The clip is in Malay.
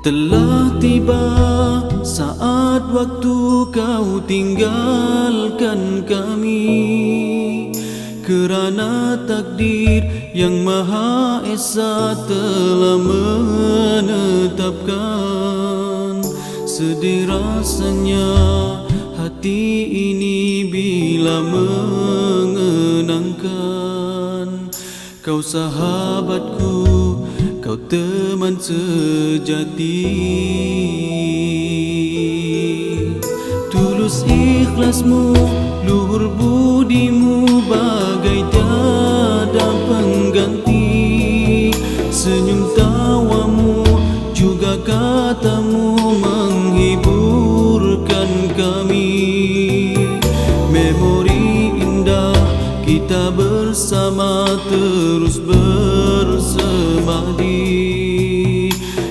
Telah tiba saat waktu kau tinggalkan kami, kerana takdir yang Maha Esa telah menetapkan. Sedih rasanya hati ini bila mengenangkan kau sahabatku, kau teman sejati. Tulus ikhlasmu, luhur budimu bagai